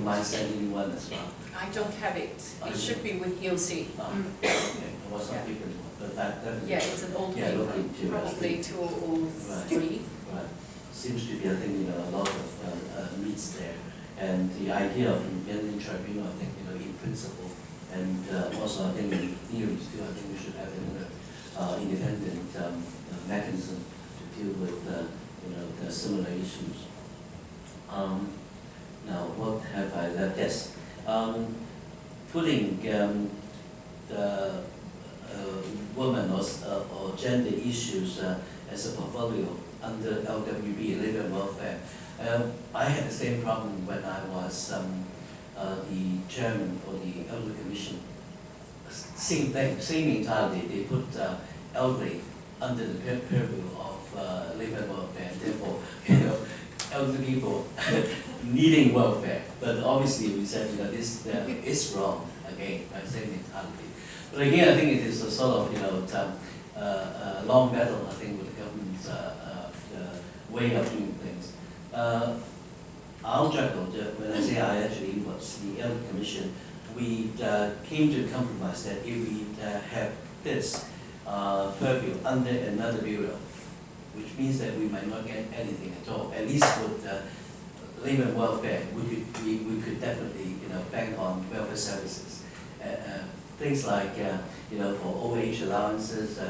don't mind sending one as well. I don't have it. It should be with EOC. Okay, it was a different one, but that Yeah, it's an old yeah, paper, look into it. probably 2003. Right. Seems to be, I think, a lot of needs there. And the idea of independent tribunal, I think, in principle, and also I think in theory too, I think we should have another independent mechanism to deal with, the similar issues. Now, what have I left? Yes. Putting the women or gender issues as a portfolio under LWB, Labor and Welfare. I had the same problem when I was the chairman for the Elderly Commission. Same thing, same entirely. They put elderly under the purview of Labor and Welfare, and therefore, elderly people needing welfare. But obviously, we said this is wrong again by same entirely. But again, I think it is a sort of long battle. I think with the government's way of doing things. Our juggle, when I say I, actually was the Elderly Commission. We came to a compromise that if we have this purview under another bureau, which means that we might not get anything at all. At least with Labor and Welfare, we could definitely bank on welfare services. Things like for OH allowances,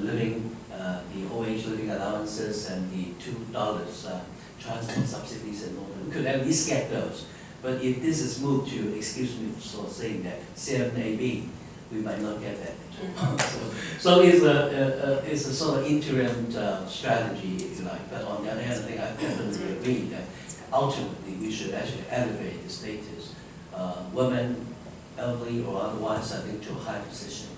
living, the OH living allowances, and the $2 transport subsidies and all that. We could at least get those. But if this is moved to, excuse me for saying that, 7AB, we might not get that. So it's a sort of interim strategy, if you like. But on the other hand, I think I definitely agree that ultimately we should actually elevate the status, women, elderly or otherwise, I think, to a high position.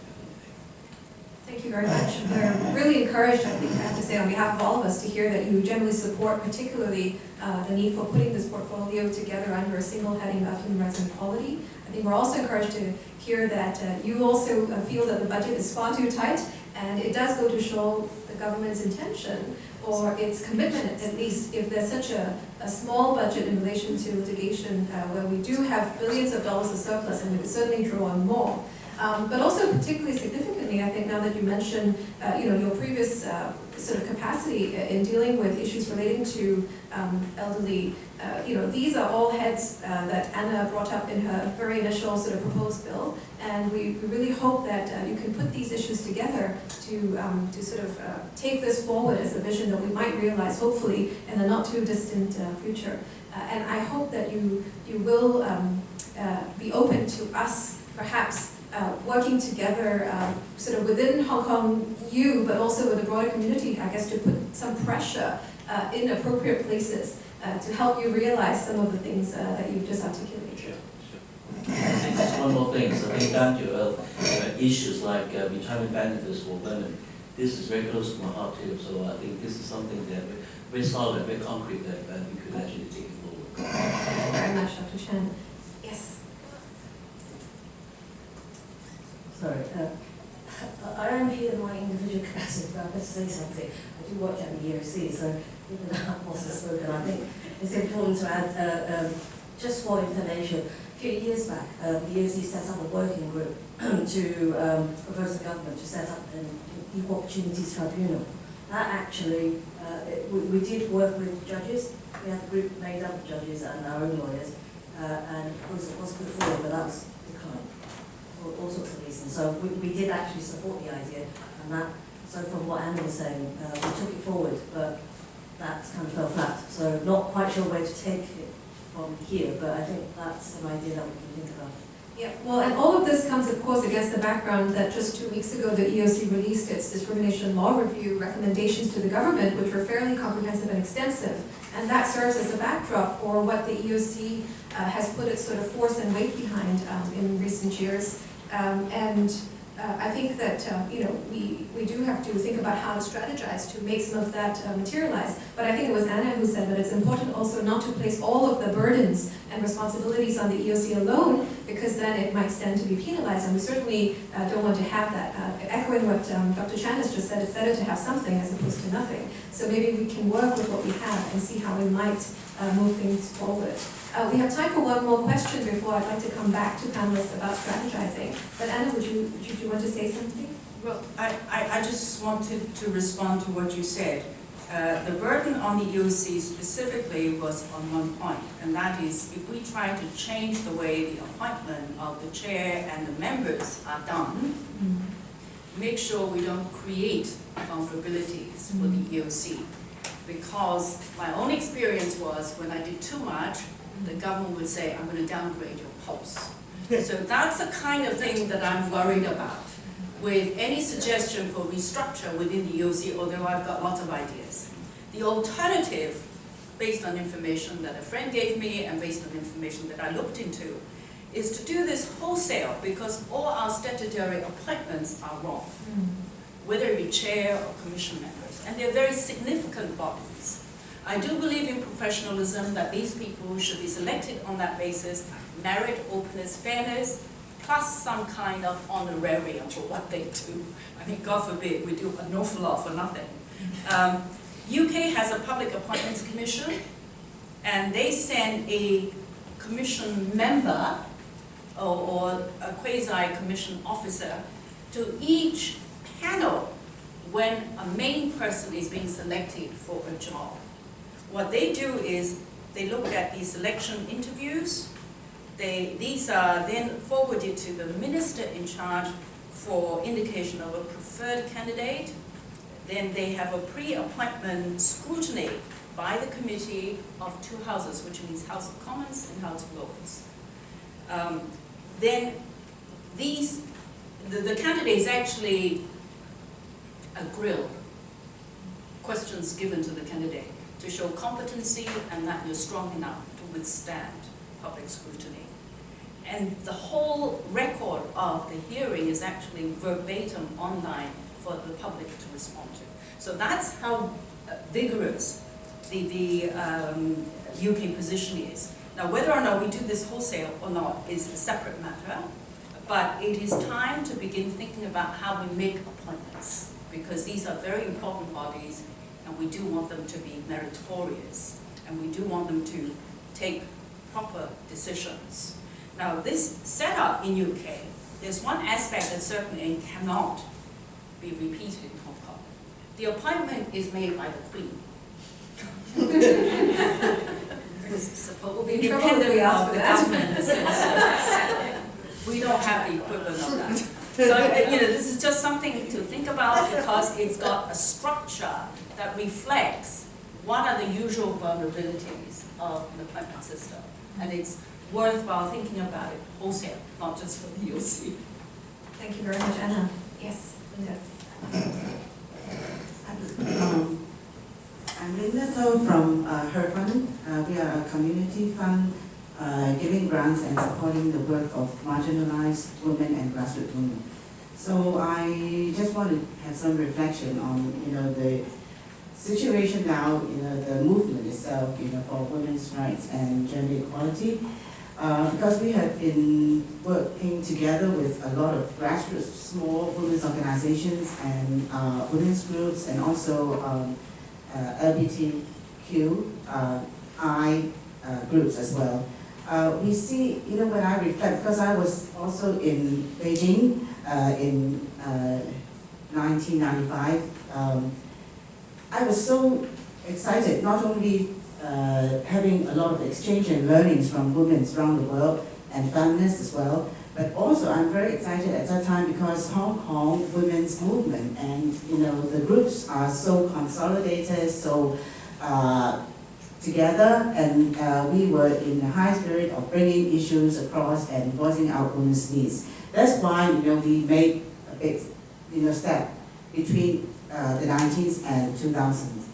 Thank you very much. We're really encouraged, I think I have to say, on behalf of all of us, to hear that you generally support particularly the need for putting this portfolio together under a single heading of human rights and equality. I think we're also encouraged to hear that you also feel that the budget is far too tight, and it does go to show the government's intention or its commitment, at least if there's such a small budget in relation to litigation where we do have billions of dollars of surplus, and we could certainly draw on more. But also particularly significantly, I think now that you mentioned your previous sort of capacity in dealing with issues relating to elderly, these are all heads that Anna brought up in her very initial sort of proposed bill, and we really hope that you can put these issues together to sort of take this forward as a vision that we might realize hopefully in the not too distant future. And I hope that you will be open to us perhaps working together sort of within Hong Kong but also with the broader community, I guess, to put some pressure in appropriate places to help you realize some of the things that you've just articulated. Sure. I think there's one more thing. So I think down to issues like retirement benefits for women. This is very close to my heart too. So I think this is something that very solid, very concrete that we could actually take it forward. Thank you very much, Dr. Chen. Yes. Sorry, I am here in my individual capacity, but I'm going to say something. I do work at the EOC, so even though I've also spoken, I think it's important to add, just for information, a few years back, the EOC set up a working group to propose the government to set up an Equal Opportunities Tribunal. That actually, we did work with judges. We had a group made up of judges and our own lawyers, and it was put forward, but that was declined. All sorts of reasons. So we did actually support the idea, and that, so from what Anna was saying, we took it forward, but that kind of fell flat. So not quite sure where to take it from here, but I think that's an idea that we can think about. Yeah, well, and all of this comes, of course, against the background that just 2 weeks ago the EOC released its discrimination law review recommendations to the government, which were fairly comprehensive and extensive. And that serves as a backdrop for what the EOC has put its sort of force and weight behind in recent years. I think that we do have to think about how to strategize to make some of that materialize. But I think it was Anna who said that it's important also not to place all of the burdens and responsibilities on the EOC alone, because then it might stand to be penalized, and we certainly don't want to have that. Echoing what Dr. Chan has just said, it's better to have something as opposed to nothing. So maybe we can work with what we have and see how we might move things forward. We have time for one more question before I'd like to come back to panelists about strategizing. But Anna, would you want to say something? Well, I just wanted to respond to what you said. The burden on the EOC specifically was on one point, and that is if we try to change the way the appointment of the chair and the members are done, make sure we don't create vulnerabilities for the EOC. Because my own experience was when I did too much, the government would say, I'm going to downgrade your post. So that's the kind of thing that I'm worried about with any suggestion for restructure within the EOC, although I've got lots of ideas. The alternative, based on information that a friend gave me and based on information that I looked into, is to do this wholesale, because all our statutory appointments are wrong, whether it be chair or commission members, and they're very significant bodies. I do believe in professionalism, that these people should be selected on that basis, merit, openness, fairness, plus some kind of honorarium for what they do. I mean, God forbid, we do an awful lot for nothing. UK has a Public Appointments Commission, and they send a commission member or a quasi-commission officer to each panel when a main person is being selected for a job. What they do is they look at the selection interviews. These are then forwarded to the minister in charge for indication of a preferred candidate. Then they have a pre-appointment scrutiny by the committee of two houses, which means House of Commons and House of Lords. Then the candidates actually are grilled, questions given to the candidate to show competency and that you're strong enough to withstand public scrutiny. And the whole record of the hearing is actually verbatim online for the public to respond to. So that's how vigorous the UK position is. Now, whether or not we do this wholesale or not is a separate matter, but it is time to begin thinking about how we make appointments, because these are very important bodies, and we do want them to be meritorious, and we do want them to take proper decisions. Now, this setup in UK, there's one aspect that certainly cannot be repeated in Hong Kong. The appointment is made by the Queen. We'll be in trouble if we ask for that. We don't have the equivalent of that. So, this is just something to think about, because it's got a structure that reflects what are the usual vulnerabilities of the appointment system. And it's worthwhile thinking about it wholesale, not just for the EOC. Thank you very much, Anna. Yes, Linda. I'm Linda Toh from Her Fund. We are a community fund giving grants and supporting the work of marginalized women and grassroots women. So I just want to have some reflection on the situation now, the movement itself, for women's rights and gender equality. Because we have been working together with a lot of grassroots, small women's organizations and women's groups, and also LGBTQI groups as well. We see, when I reflect, because I was also in Beijing in 1995, I was so excited, not only having a lot of exchange and learnings from women around the world and feminists as well, but also I'm very excited at that time because Hong Kong women's movement and the groups are so consolidated, so together, and we were in the high spirit of bringing issues across and voicing out women's needs. That's why we made a big step between the 90s and 2000s.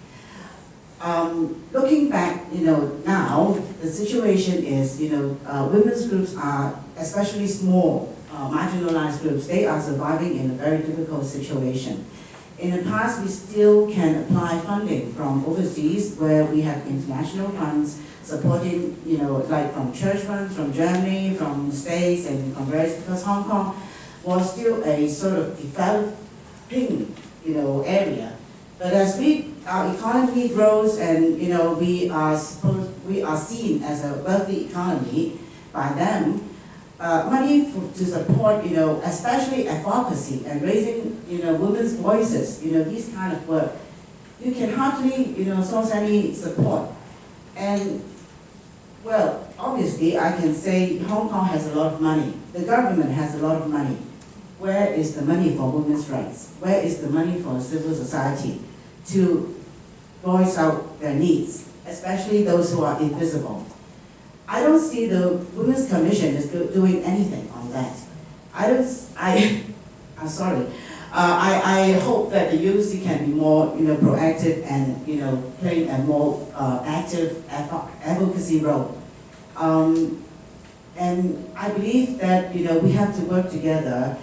Looking back, now the situation is, women's groups are, especially small, marginalized groups, they are surviving in a very difficult situation. In the past, we still can apply funding from overseas where we have international funds supporting, like from church funds, from Germany, from the States, and from various, because Hong Kong was still a sort of developing, area. But as our economy grows and, we are seen as a wealthy economy by them, money to support, especially advocacy and raising, women's voices, these kind of work, you can hardly, source any support. And, well, obviously, I can say Hong Kong has a lot of money. The government has a lot of money. Where is the money for women's rights? Where is the money for civil society to voice out their needs, especially those who are invisible? I don't see the Women's Commission is doing anything on that. I'm sorry. I hope that the UC can be more, proactive and, playing a more active advocacy role. And I believe that, we have to work together,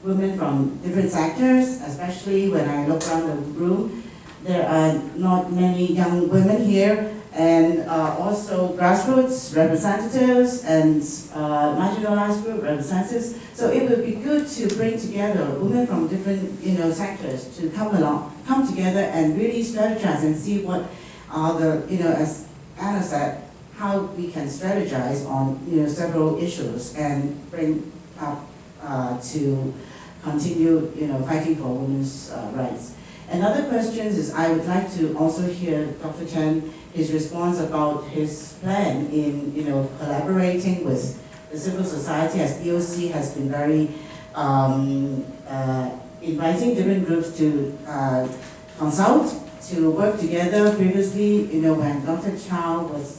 women from different sectors, especially when I look around the room, there are not many young women here, and also grassroots representatives and marginalized group representatives. So it would be good to bring together women from different sectors to come together and really strategize and see what are the, as Anna said, how we can strategize on several issues and bring up to continue fighting for women's rights. Another question is I would like to also hear Dr. Chen, his response about his plan in collaborating with the civil society, as EOC has been very inviting different groups to consult, to work together. Previously, when Dr. Chow was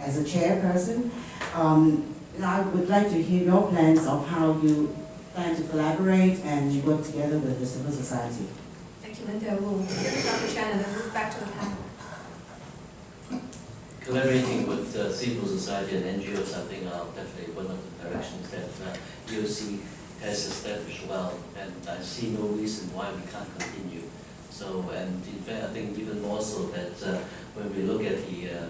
as a chairperson, I would like to hear your plans of how you plan to collaborate and work together with the civil society. Thank you, Linda. We'll hear Dr. Chen and then move back to the panel. Collaborating with civil society and NGOs, I think, are definitely one of the directions that EOC has established well, and I see no reason why we can't continue. So, and in fact, I think even more so that when we look at the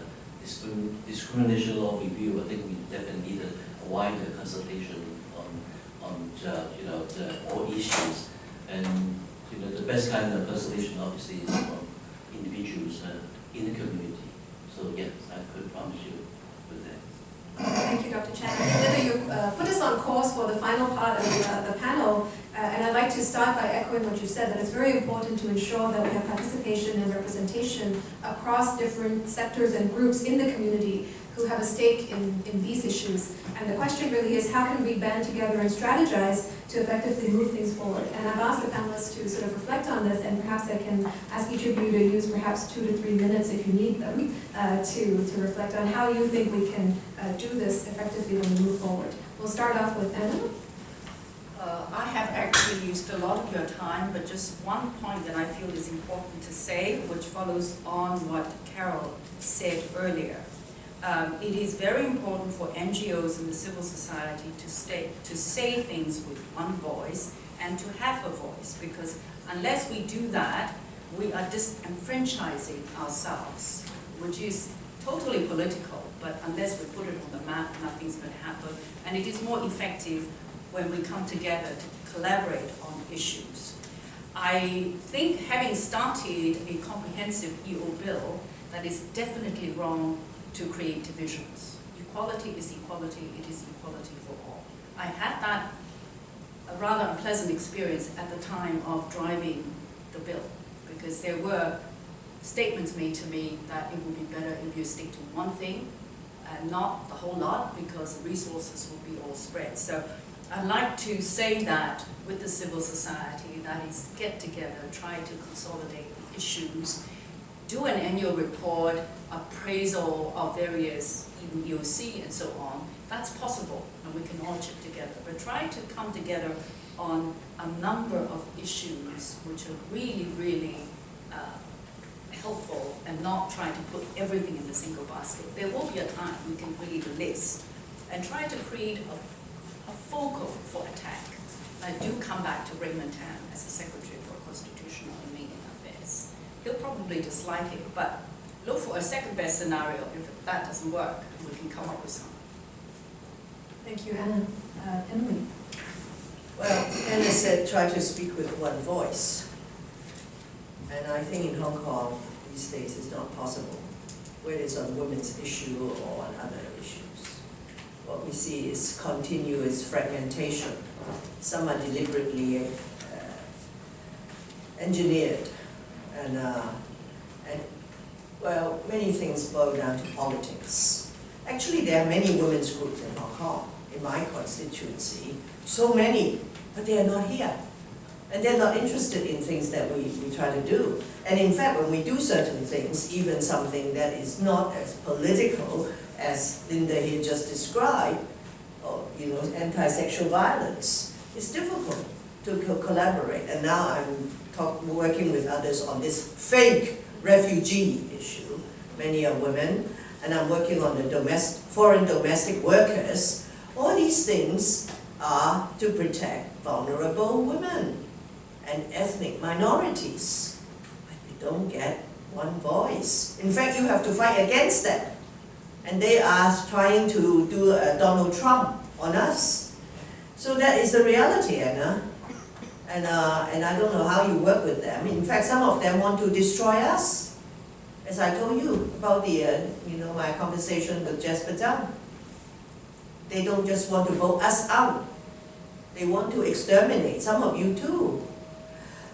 discrimination law review, I think we definitely need a wider consultation on all issues. And the best kind of consultation obviously is from individuals in the community. So yes, I could promise you with that. Thank you, Dr. Chan. Linda, you've put us on course for the final part of the panel, and I'd like to start by echoing what you said, that it's very important to ensure that we have participation and representation across different sectors and groups in the community who have a stake in these issues. And the question really is, how can we band together and strategize to effectively move things forward? And I've asked the panelists to sort of reflect on this, and perhaps I can ask each of you to use perhaps 2 to 3 minutes, if you need them, to reflect on how you think we can do this effectively when we move forward. We'll start off with Anna. I have actually used a lot of your time, but just one point that I feel is important to say, which follows on what Carol said earlier. It is very important for NGOs and the civil society to say things with one voice and to have a voice, because unless we do that, we are disenfranchising ourselves, which is totally political, but unless we put it on the map, nothing's going to happen. And it is more effective when we come together to collaborate on issues. I think having started a comprehensive EO bill, that is definitely wrong to create divisions. Equality is equality, it is equality for all. I had that a rather unpleasant experience at the time of driving the bill, because there were statements made to me that it would be better if you stick to one thing and not the whole lot, because the resources would be all spread. So I'd like to say that with the civil society, that is, get together, try to consolidate the issues, do an annual report, appraisal of various, even EOC and so on. That's possible, and we can all chip together. But try to come together on a number of issues which are really, really helpful, and not try to put everything in the single basket. There will be a time we can create a list and try to create a focal for attack. do come back to Raymond Tan as a Secretary for Constitutional and Indian Affairs. He'll probably dislike it, but look for a second best scenario. If that doesn't work, we can come up with some. Thank you, Anna. Emily? Well, Anna said try to speak with one voice. And I think in Hong Kong these days it's not possible, whether it's on women's issue or on other issues. What we see is continuous fragmentation. Some are deliberately engineered, and well, many things boil down to politics. Actually, there are many women's groups in Hong Kong, in my constituency, so many, but they are not here. And they're not interested in things that we try to do. And in fact, when we do certain things, even something that is not as political as Linda here just described, or anti-sexual violence, it's difficult to collaborate. And now I'm working with others on this fake refugee issue. Many are women, and I'm working on the foreign domestic workers. All these things are to protect vulnerable women and ethnic minorities. But you don't get one voice. In fact, you have to fight against them. And they are trying to do a Donald Trump on us. So that is the reality, Anna. And I don't know how you work with them. In fact, some of them want to destroy us. As I told you about the, my conversation with Jasper Zhang. They don't just want to vote us out. They want to exterminate some of you too.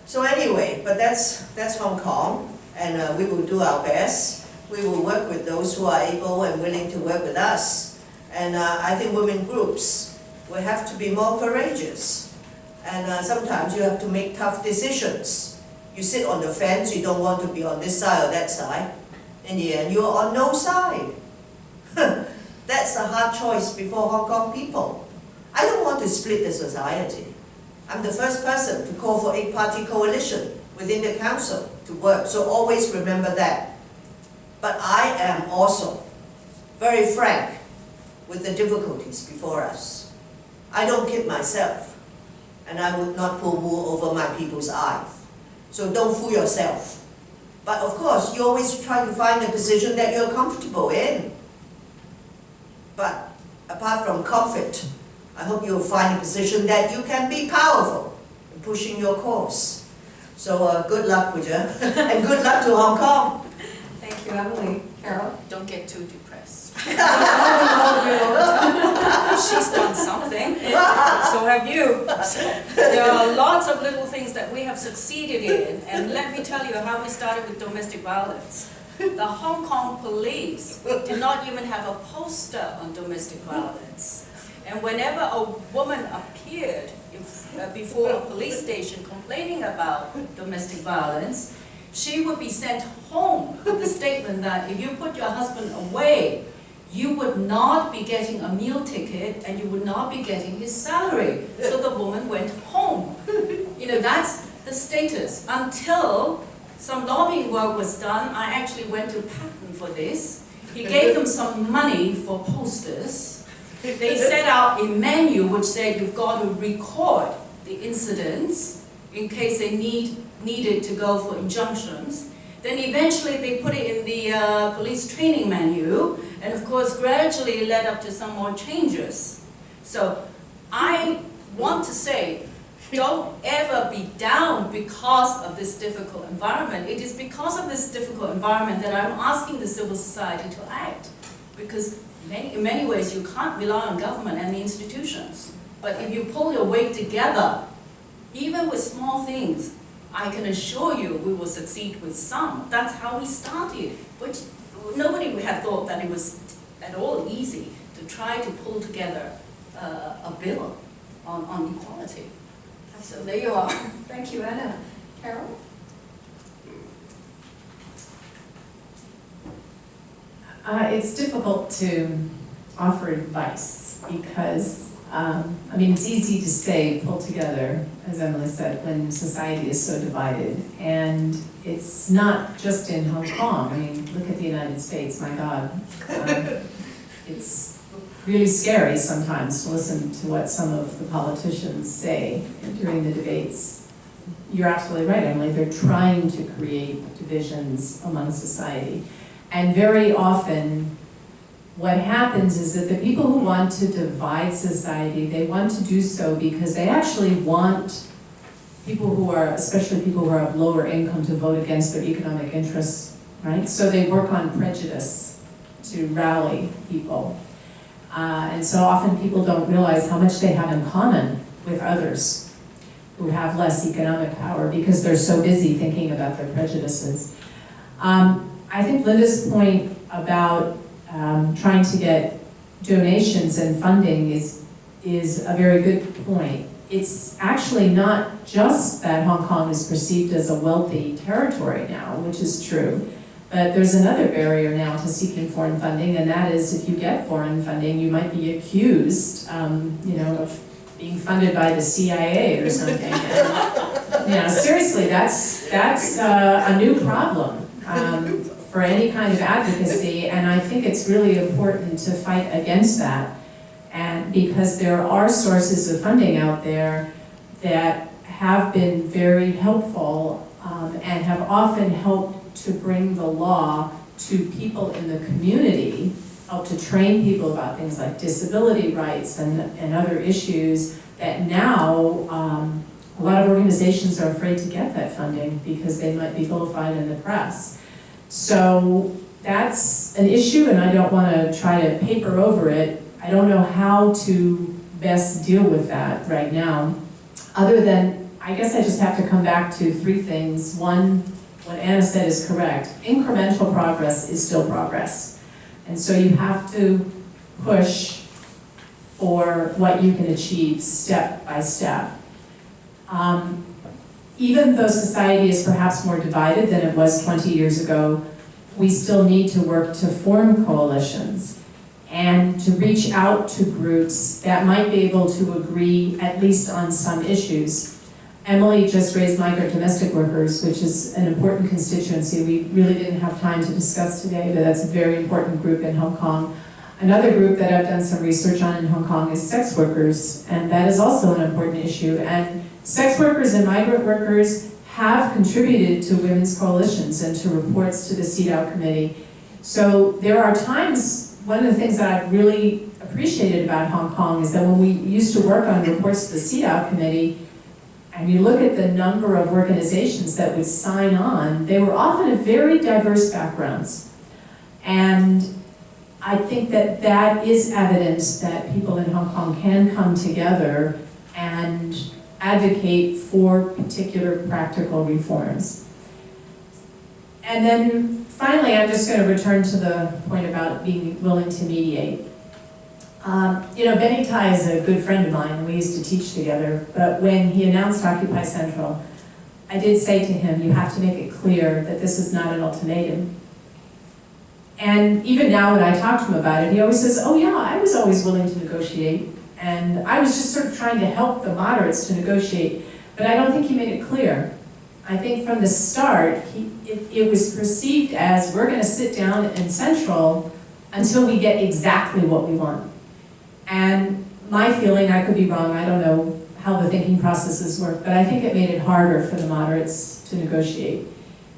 So anyway, but that's Hong Kong, and we will do our best. We will work with those who are able and willing to work with us. And I think women groups will have to be more courageous. And sometimes you have to make tough decisions. You sit on the fence, you don't want to be on this side or that side. In the end, you're on no side. That's a hard choice before Hong Kong people. I don't want to split the society. I'm the first person to call for 8-party coalition within the council to work, so always remember that. But I am also very frank with the difficulties before us. I don't kid myself, and I would not pull wool over my people's eyes. So don't fool yourself. But of course, you always try to find a position that you're comfortable in. But apart from comfort, I hope you'll find a position that you can be powerful in pushing your cause. So good luck, Pooja, and good luck to Hong Kong. Thank you, Emily. Carol? Don't get too depressed. She's She's done something, so have you. There are lots of little things that we have succeeded in, and let me tell you how we started with domestic violence. The Hong Kong police did not even have a poster on domestic violence. And whenever a woman appeared before a police station complaining about domestic violence, she would be sent home with the statement that if you put your husband away, you would not be getting a meal ticket and you would not be getting his salary. So the woman went home. That's the status. Until some lobbying work was done, I actually went to Patton for this. He gave them some money for posters. They set out a menu which said you've got to record the incidents in case they needed to go for injunctions. Then eventually they put it in the police training manual, and of course gradually led up to some more changes. So I want to say, don't ever be down because of this difficult environment. It is because of this difficult environment that I'm asking the civil society to act. Because in many ways you can't rely on government and the institutions. But if you pull your weight together, even with small things, I can assure you we will succeed with some. That's how we started. Which nobody had thought that it was at all easy to try to pull together a bill on equality. So there you are. Thank you, Anna. Carol? It's difficult to offer advice because, it's easy to say pull together, as Emily said, when society is so divided. And it's not just in Hong Kong. Look at the United States, my God. It's really scary sometimes to listen to what some of the politicians say during the debates. You're absolutely right, Emily. They're trying to create divisions among society. And very often, what happens is that the people who want to divide society, they want to do so because they actually want people who are, especially people who are of lower income, to vote against their economic interests, right? So they work on prejudice to rally people. And so often people don't realize how much they have in common with others who have less economic power because they're so busy thinking about their prejudices. I think Linda's point about trying to get donations and funding is a very good point. It's actually not just that Hong Kong is perceived as a wealthy territory now, which is true, but there's another barrier now to seeking foreign funding, and that is if you get foreign funding, you might be accused, of being funded by the CIA or something. And, seriously, that's a new problem for any kind of advocacy, and I think it's really important to fight against that. And because there are sources of funding out there that have been very helpful and have often helped to bring the law to people in the community, help to train people about things like disability rights and other issues that now a lot of organizations are afraid to get that funding because they might be vilified in the press. So that's an issue, and I don't want to try to paper over it. I don't know how to best deal with that right now, other than, I guess I just have to come back to three things. One, what Anna said is correct. Incremental progress is still progress. And so you have to push for what you can achieve step by step. Even though society is perhaps more divided than it was 20 years ago, we still need to work to form coalitions and to reach out to groups that might be able to agree at least on some issues. Emily just raised migrant domestic workers, which is an important constituency. We really didn't have time to discuss today, but that's a very important group in Hong Kong. Another group that I've done some research on in Hong Kong is sex workers, and that is also an important issue. And sex workers and migrant workers have contributed to women's coalitions and to reports to the CEDAW committee. So there are times, one of the things that I've really appreciated about Hong Kong is that when we used to work on reports to the CEDAW committee, and you look at the number of organizations that would sign on, they were often of very diverse backgrounds. And I think that that is evidence that people in Hong Kong can come together and advocate for particular practical reforms. And then finally, I'm just going to return to the point about being willing to mediate. Benny Tai is a good friend of mine. We used to teach together, but when he announced Occupy Central, I did say to him, you have to make it clear that this is not an ultimatum. And even now when I talk to him about it, he always says, oh yeah, I was always willing to negotiate, and I was just sort of trying to help the moderates to negotiate, but I don't think he made it clear. I think from the start, it was perceived as we're going to sit down in Central until we get exactly what we want. And my feeling, I could be wrong, I don't know how the thinking processes work, but I think it made it harder for the moderates to negotiate.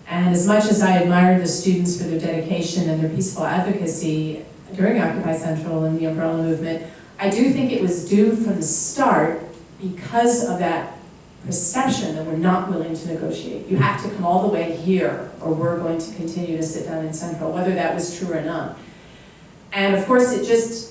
And as much as I admired the students for their dedication and their peaceful advocacy during Occupy Central and the Umbrella Movement, I do think it was due from the start because of that perception that we're not willing to negotiate. You have to come all the way here or we're going to continue to sit down in Central, whether that was true or not. And of course it just,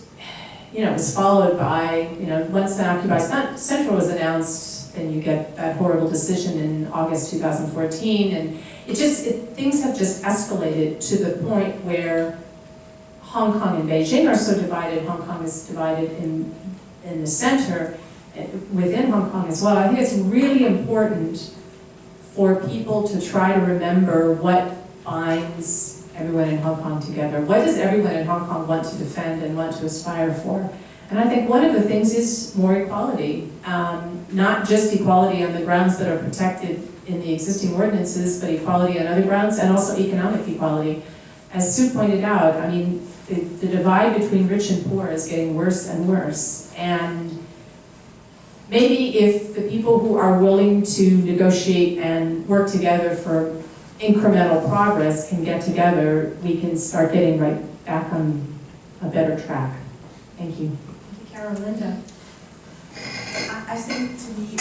was followed by, once the Occupy Central was announced, then you get that horrible decision in August 2014, and things have just escalated to the point where Hong Kong and Beijing are so divided. Hong Kong is divided in the center, within Hong Kong as well. I think it's really important for people to try to remember what binds everyone in Hong Kong together. What does everyone in Hong Kong want to defend and want to aspire for? And I think one of the things is more equality. Not just equality on the grounds that are protected in the existing ordinances, but equality on other grounds, and also economic equality. as Sue pointed out, I mean, the divide between rich and poor is getting worse and worse. And maybe if the people who are willing to negotiate and work together for incremental progress can get together, we can start getting right back on a better track. Thank you. Thank you, Carol. Linda. I think to me,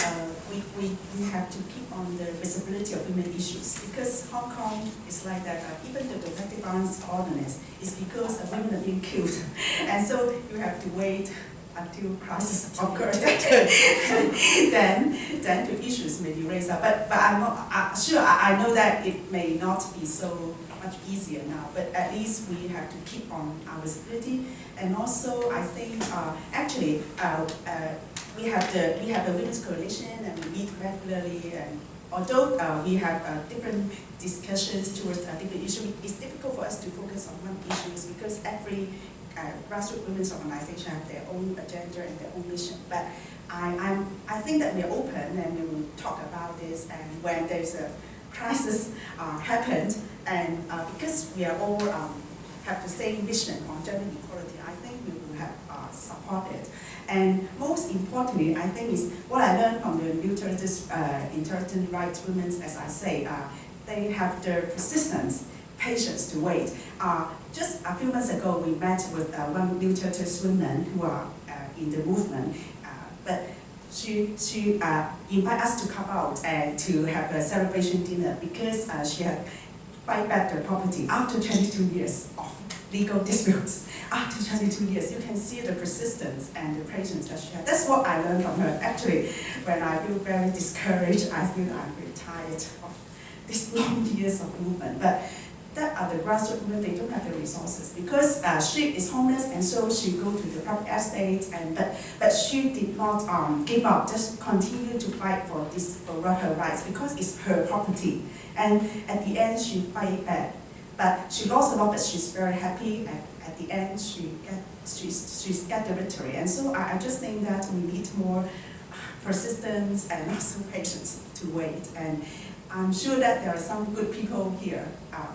we have to keep on the visibility of women issues, because Hong Kong is like that. Even the domestic violence ordinance is because women are being killed, and so you have to wait until crisis occurs, then the issues may be raised up. But I'm not sure. I know that it may not be so much easier now, but at least we have to keep on our visibility. And also, I think actually we have the Women's Coalition, and we meet regularly. And although we have different discussions towards different issues, it's difficult for us to focus on one issue because every grassroots women's organization have their own agenda and their own mission. But I think that we are open and we will talk about this, and when there's a crisis happened, and because we are all have the same vision on gender equality, I think we will have supported. And most importantly, I think is what I learned from the intelligent rights women, as I say, they have the persistence, patience to wait. Just a few months ago, we met with one new churches woman who are in the movement, but she invited us to come out and to have a celebration dinner because she had fight back the property after 22 years of legal disputes. After 22 years, you can see the persistence and the patience that she had. That's what I learned from her. Actually, when I feel very discouraged, I feel I'm very tired of these long years of movement. But that are the grassroots movement, they don't have the resources because she is homeless, and so she go to the public estates, and but she did not give up, just continue to fight for her rights because it's her property. And at the end, she fight back. But she lost a lot, but she's very happy. At the end, she's got the victory. And so I just think that we need more persistence and also patience to wait. And I'm sure that there are some good people here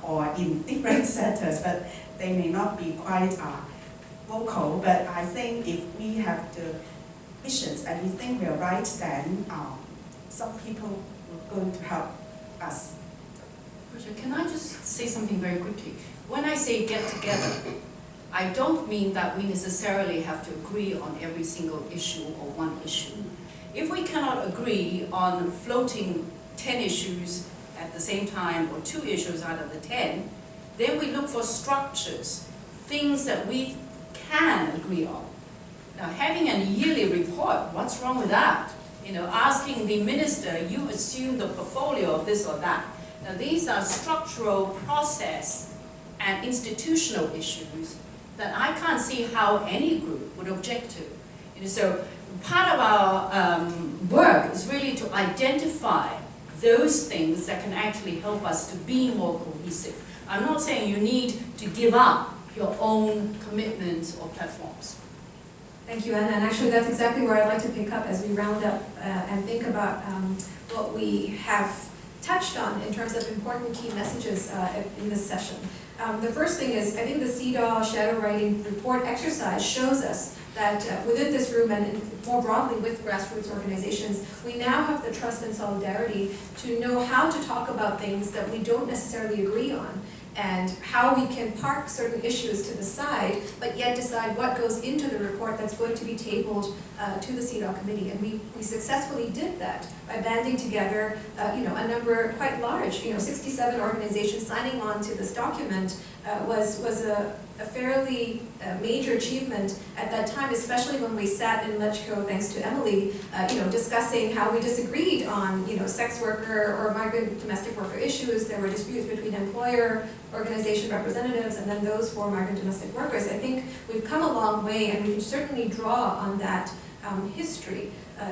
or in different sectors, but they may not be quite vocal. But I think if we have the visions and we think we are right, then some people are going to help us. Can I just say something very quickly? When I say get together, I don't mean that we necessarily have to agree on every single issue or one issue. If we cannot agree on floating 10 issues at the same time, or 2 issues out of the 10, then we look for structures, things that we can agree on. Now, having a yearly report, what's wrong with that? You know, asking the minister, you assume the portfolio of this or that. Now, these are structural process and institutional issues that I can't see how any group would object to. You know, so part of our work is really to identify those things that can actually help us to be more cohesive. I'm not saying you need to give up your own commitments or platforms. Thank you, Anna. And actually, that's exactly where I'd like to pick up as we round up and think about what we have touched on in terms of important key messages in this session. The first thing is, I think the CEDAW shadow writing report exercise shows us that within this room and more broadly with grassroots organizations, we now have the trust and solidarity to know how to talk about things that we don't necessarily agree on, and how we can park certain issues to the side, but yet decide what goes into the report that's going to be tabled to the CEDAW committee. And we successfully did that by banding together a number quite large, 67 organizations signing on to this document was a fairly major achievement at that time, especially when we sat in LegCo, thanks to Emily, discussing how we disagreed on, sex worker or migrant domestic worker issues. There were disputes between employer organization representatives and then those for migrant domestic workers. I think we've come a long way, and we can certainly draw on that history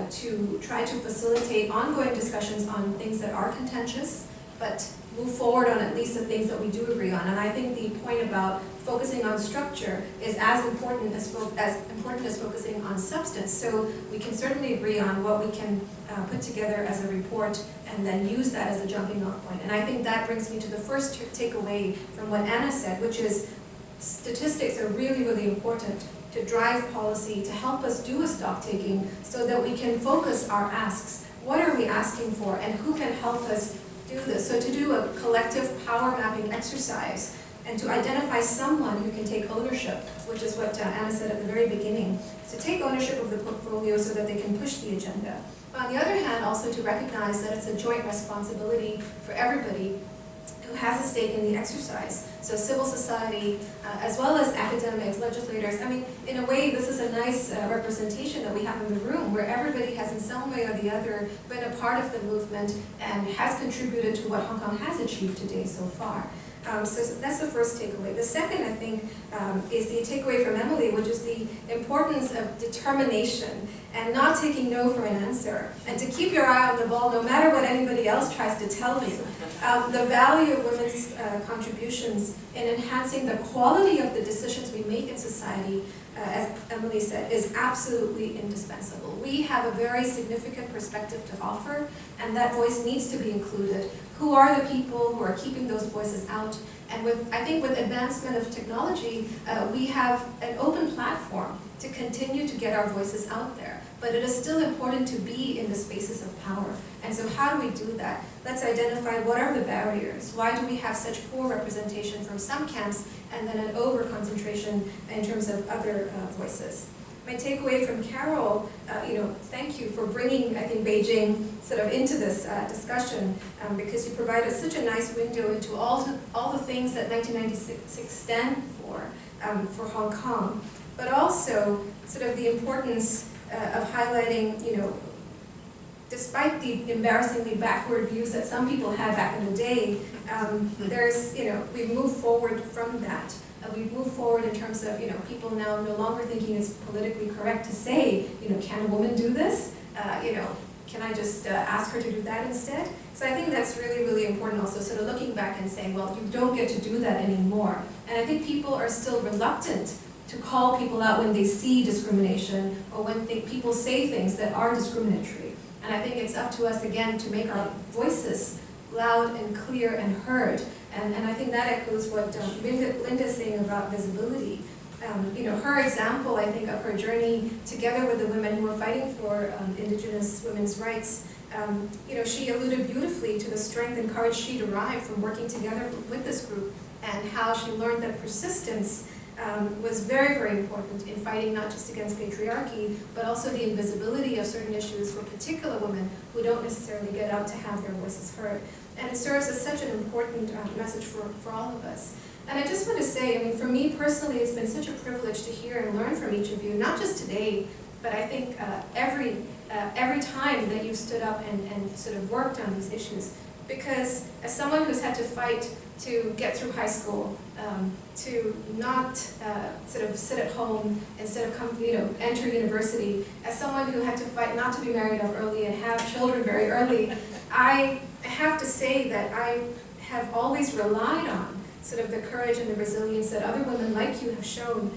to try to facilitate ongoing discussions on things that are contentious, but move forward on at least the things that we do agree on. And I think the point about focusing on structure is as important as focusing on substance. So we can certainly agree on what we can put together as a report and then use that as a jumping off point. And I think that brings me to the first takeaway from what Anna said, which is statistics are really, really important to drive policy, to help us do a stock taking so that we can focus our asks. What are we asking for and who can help us do this? So to do a collective power mapping exercise and to identify someone who can take ownership, which is what Anna said at the very beginning, to take ownership of the portfolio so that they can push the agenda. But on the other hand, also to recognize that it's a joint responsibility for everybody who has a stake in the exercise. So civil society, as well as academics, legislators. I mean, in a way, this is a nice representation that we have in the room, where everybody has in some way or the other been a part of the movement and has contributed to what Hong Kong has achieved today so far. So that's the first takeaway. The second, I think, is the takeaway from Emily, which is the importance of determination and not taking no for an answer, and to keep your eye on the ball no matter what anybody else tries to tell you. The value of women's contributions in enhancing the quality of the decisions we make in society, as Emily said, is absolutely indispensable. We have a very significant perspective to offer, and that voice needs to be included. Who are the people who are keeping those voices out? And I think with advancement of technology, we have an open platform to continue to get our voices out there. But it is still important to be in the spaces of power. And so how do we do that? Let's identify what are the barriers. Why do we have such poor representation from some camps and then an over-concentration in terms of other voices? My takeaway from Carol, thank you for bringing, I think, Beijing sort of into this discussion, because you provided such a nice window into all the things that 1996 stand for Hong Kong, but also sort of the importance of highlighting, despite the embarrassingly backward views that some people had back in the day, we've moved forward from that. We've moved forward in terms of, people now no longer thinking it's politically correct to say, can a woman do this? Can I just ask her to do that instead? So I think that's really, really important also, sort of looking back and saying, well, you don't get to do that anymore. And I think people are still reluctant to call people out when they see discrimination or when people say things that are discriminatory. And I think it's up to us, again, to make our voices loud and clear and heard. And I think that echoes what Linda's saying about visibility. Her example, I think, of her journey together with the women who were fighting for Indigenous women's rights, she alluded beautifully to the strength and courage she derived from working together with this group, and how she learned that persistence was very, very important in fighting not just against patriarchy, but also the invisibility of certain issues for particular women who don't necessarily get out to have their voices heard. And it serves as such an important message for all of us. And I just want to say, for me personally, it's been such a privilege to hear and learn from each of you, not just today, but I think every time that you've stood up and sort of worked on these issues. Because as someone who's had to fight to get through high school, to not sort of sit at home instead of enter university, as someone who had to fight not to be married off early and have children very early, I have to say that I have always relied on sort of the courage and the resilience that other women like you have shown.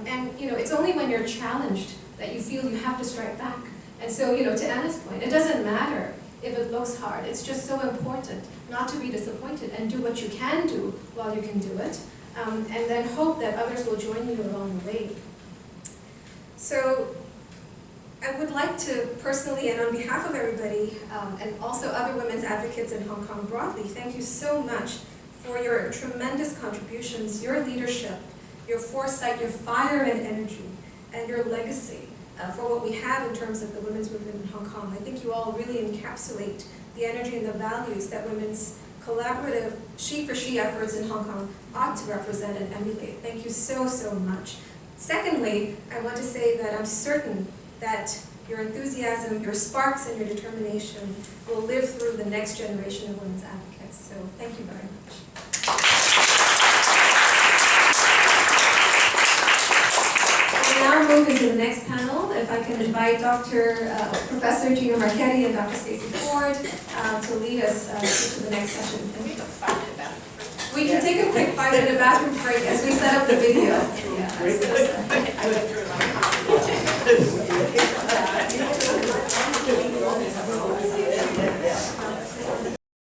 It's only when you're challenged that you feel you have to strike back. And so, to Anna's point, it doesn't matter if it looks hard. It's just so important not to be disappointed and do what you can do while you can do it, and then hope that others will join you along the way. So I would like to personally, and on behalf of everybody, and also other women's advocates in Hong Kong broadly, thank you so much for your tremendous contributions, your leadership, your foresight, your fire and energy, and your legacy for what we have in terms of the women's movement in Hong Kong. I think you all really encapsulate the energy and the values that women's collaborative she-for-she efforts in Hong Kong ought to represent and emulate. Thank you so, so much. Secondly, I want to say that I'm certain that your enthusiasm, your sparks, and your determination will live through the next generation of women's advocates. So thank you very much. We'll now move into the next panel. If I can invite Professor Gina Marchetti and Dr. Stacey Ford to lead us to the next session. We have a fight about it. We can take a quick 5 5-minute bathroom break as we set up the video. Great.